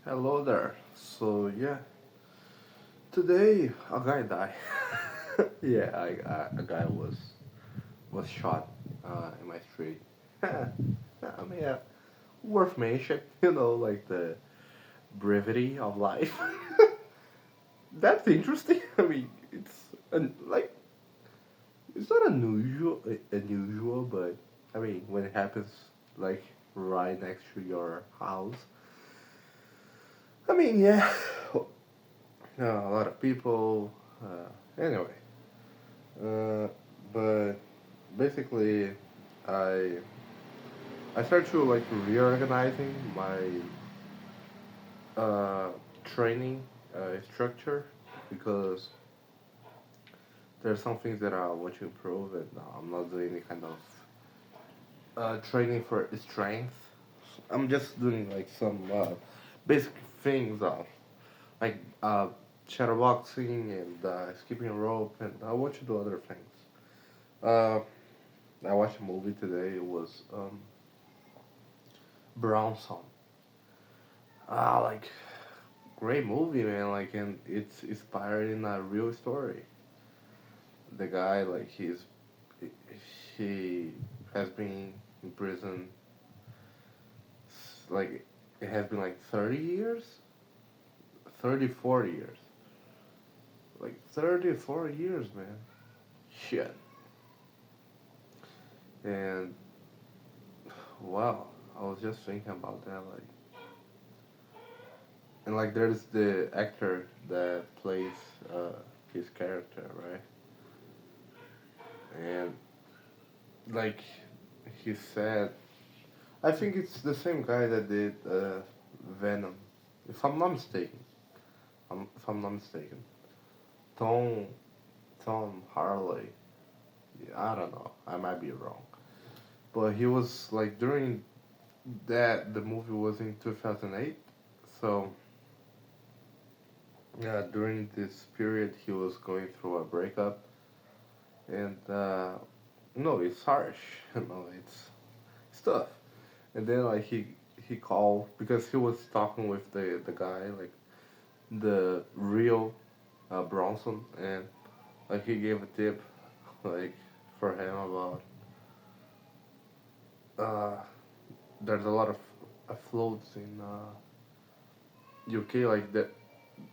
Hello there. So yeah, today a guy died. Yeah, a guy was shot in my street. I mean, worth mention. Like the brevity of life. That's interesting. I mean, like it's not unusual, but I mean when it happens like right next to your house. I mean, yeah, a lot of people. Anyway, uh, but basically, I I started to like reorganizing my uh, training structure because there's some things that I want to improve, and I'm not doing any kind of training for strength. I'm just doing like some basic things like shadowboxing and skipping rope, and I want to do other things. Uh, I watched a movie today. It was Bronson. Like great movie, man. Like, and it's inspired in a real story. The guy, like, he has been in prison. Like, it has been like 30 years, 34 years, like 34 years, man. Shit. And wow, I was just thinking about that, like, and like, there's the actor that plays uh, his character, right? And like he said, I think it's the same guy that did Venom, if I'm not mistaken. If I'm not mistaken, Tom Tom Harley. Yeah, I don't know. I might be wrong, but he was like during that the movie was in 2008. So yeah, during this period he was going through a breakup, and no, it's harsh. It's tough. And then like he called because he was talking with the guy, like the real Bronson, and like he gave a tip like for him about uh there's a lot of floats in UK, like that,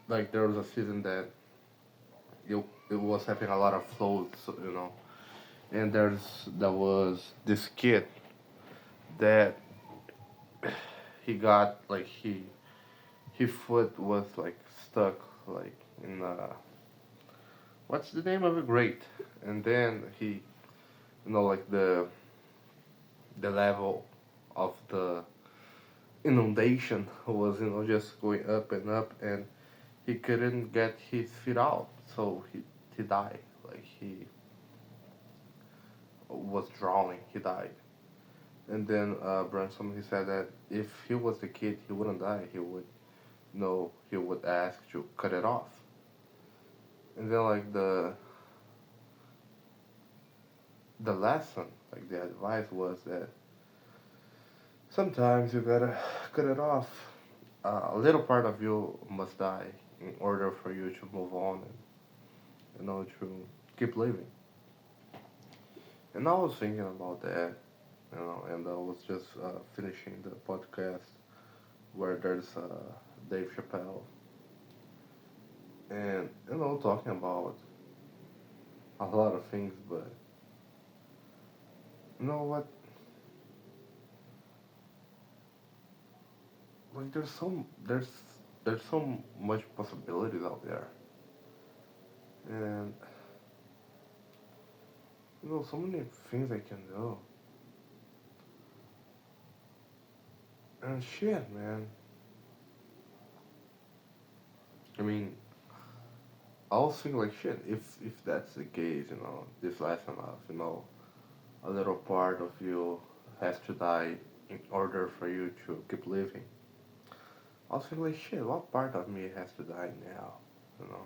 like there was a season that it was having a lot of floats. And there was this kid that he got like his foot was like stuck like in what's the name of a grate, and then like the level of the inundation was just going up and up, and he couldn't get his feet out, so he died. Like he was drowning, he died. And then Branson, he said that if he was the kid, he wouldn't die. He would no, he would ask to cut it off. And then like the lesson, like the advice was that sometimes you gotta cut it off. A little part of you must die in order for you to move on and to keep living. And I was thinking about that, and I was just finishing the podcast where there's Dave Chappelle, and talking about a lot of things, but you know what? Like there's so much possibilities out there, and so many things I can do. And shit, man. I mean, I was thinking like shit. If that's the case, this lesson of a little part of you has to die in order for you to keep living. I was thinking like shit. What part of me has to die now? You know,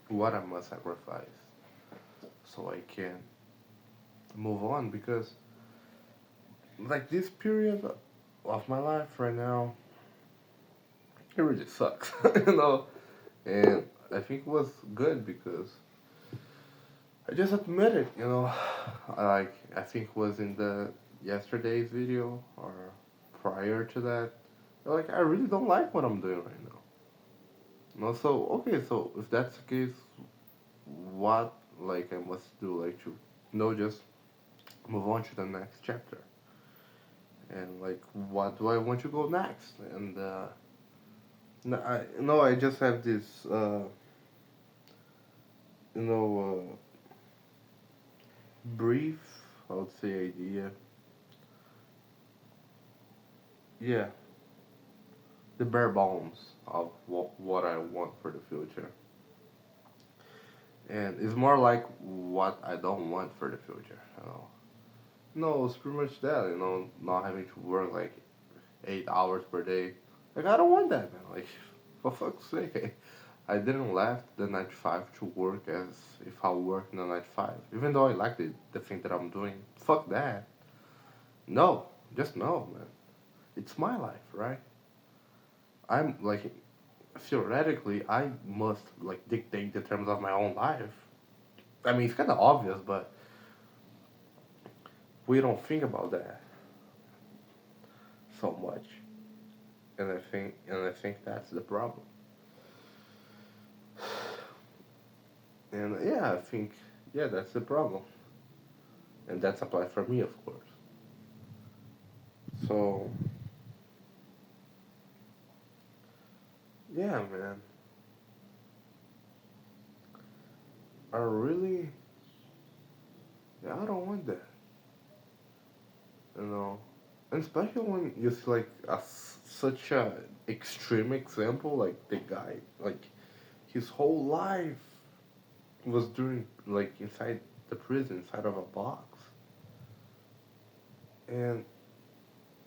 what I must sacrifice so I can move on, because like this period of my life right now, it really sucks, you know. And I think it was good because I just admit it, you know. Like I think it was in the yesterday's video or prior to that. Like I really don't like what I'm doing right now. You know, so okay, so if that's the case, what like I must do like to just move on to the next chapter and like what do I want to go next and no, I just have this you know brief, I would say, idea. Yeah, the bare bones of what I want for the future. And it's more like what I don't want for the future, you know. No, it's pretty much that, you know, not having to work like 8 hours per day. Like, I don't want that, man. Like, for fuck's sake. I didn't left the 9 to 5 to work as if I worked in the 9 to 5. Even though I like the thing that I'm doing. Fuck that. No, just no, man. It's my life, right? I'm like, theoretically, I must like dictate the terms of my own life. I mean, it's kind of obvious, but we don't think about that so much, and I think that's the problem. And yeah, I think yeah, that's the problem, and that's applied for me, of course. So yeah, man, I really, yeah, I don't want that, you know. And especially when you see like such a extreme example, like the guy, like his whole life was during like inside the prison, inside of a box. And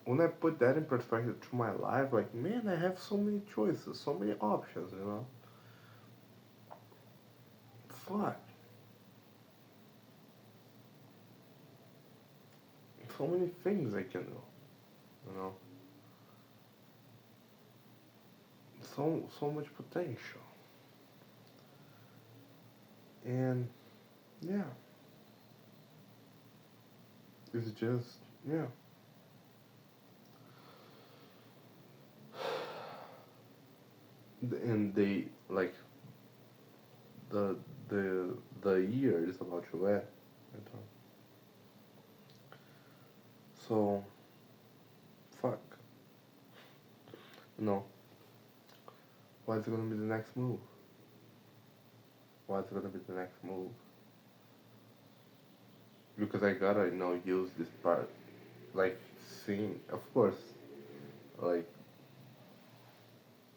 when I put that in perspective to my life, like man, I have so many choices, so many options, you know. Fuck, so many things I can do, you know. So much potential, and yeah, it's just yeah. And they like the the year is about to end. So fuck, you know. What's gonna be the next move? What's gonna be the next move? Because I gotta, use this part, like, seeing, of course, like,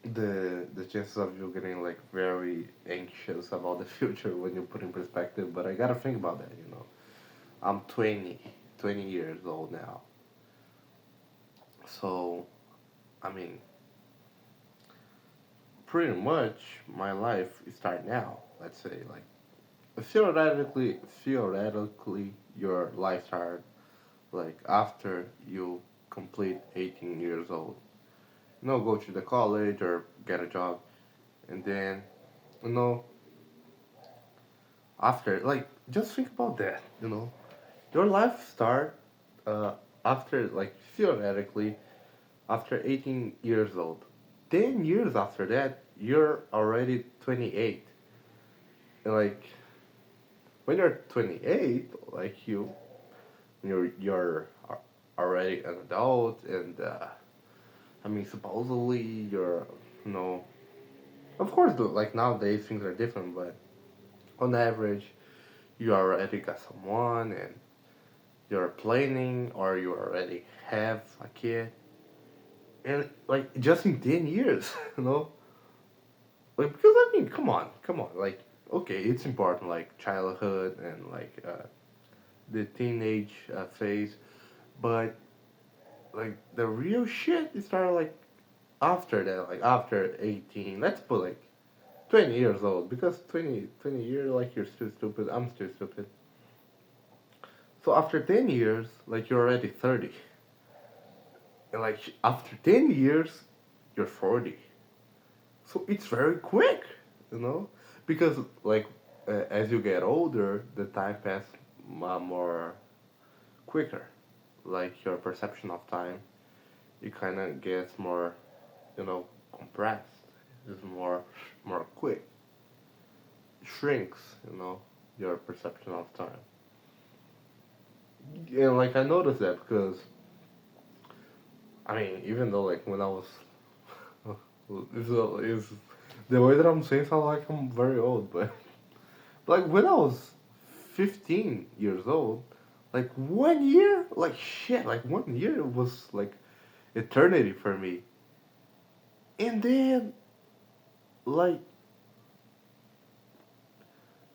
the chances of you getting, like, very anxious about the future when you put in perspective, but I gotta think about that, you know. I'm 20 years old now. So, I mean, pretty much my life start now, let's say, like, theoretically, your life start like after you complete 18 years old. Go to the college or get a job, and then you know after like just think about that. Your life start uh, after like theoretically after 18 years old. 10 years after that, you're already 28. And like when you're 28, like you're already an adult, and I mean, supposedly you're, you know, of course, like nowadays things are different, but on average, you already got someone and you're planning or you already have a kid. And like just in 10 years, you know? Like, because I mean, come on. Like, okay, it's important, like childhood and like the teenage phase, but like the real shit, it started like after that, like after 18, let's put like 20 years old, because 20 years, like you're still stupid, I'm still stupid. So after 10 years, like you're already 30. And like after 10 years, you're 40. So it's very quick, you know, because like as you get older, the time passes more quicker. Like your perception of time, it kind of gets more, you know, compressed. It's more quick. Shrinks, you know, your perception of time. And like I noticed that because I mean, even though like when I was, is the way that I'm saying sound like I'm very old, but like when I was 15 years old, like 1 year, like shit, like 1 year was like eternity for me. And then like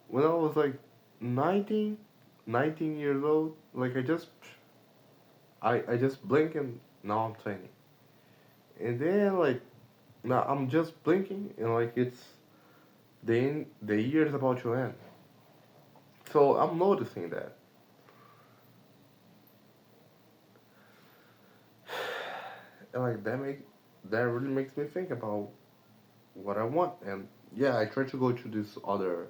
when I was like 19, 19 years old, like I just blink and now I'm 20. And then like now I'm just blinking and like it's the year is about to end. So I'm noticing that. And like that really makes me think about what I want. And yeah, I try to go to this other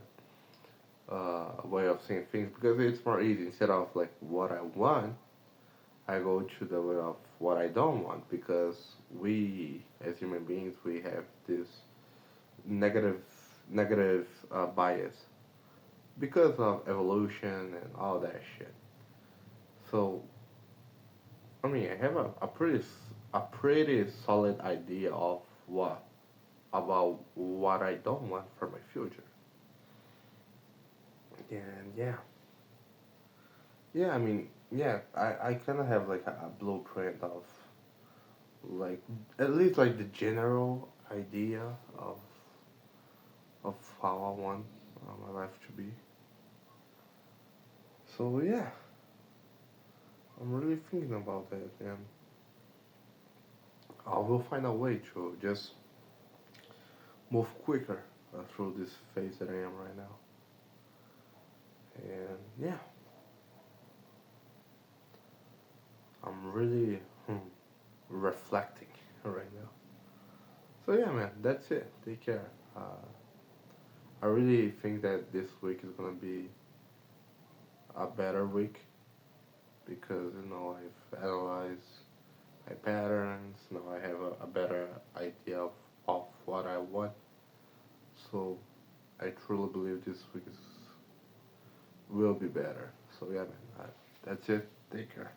way of seeing things because it's more easy. Instead of like what I want, I go to the way of what I don't want because we, as human beings, we have this negative negative bias because of evolution and all that shit. So I mean, I have a pretty solid idea of what about what I don't want for my future. And yeah, yeah. I mean, yeah. I kind of have like a blueprint of like at least like the general idea of of how I want my life to be. So yeah, I'm really thinking about that, and I will find a way to just move quicker through this phase that I am right now. And yeah, I'm really reflecting right now. So yeah, man, that's it. Take care. I really think that this week is gonna be a better week because you know I've analyzed my patterns. Now I have a better idea of what I want. So I truly believe this week will be better. So yeah, man, that's it. Take care.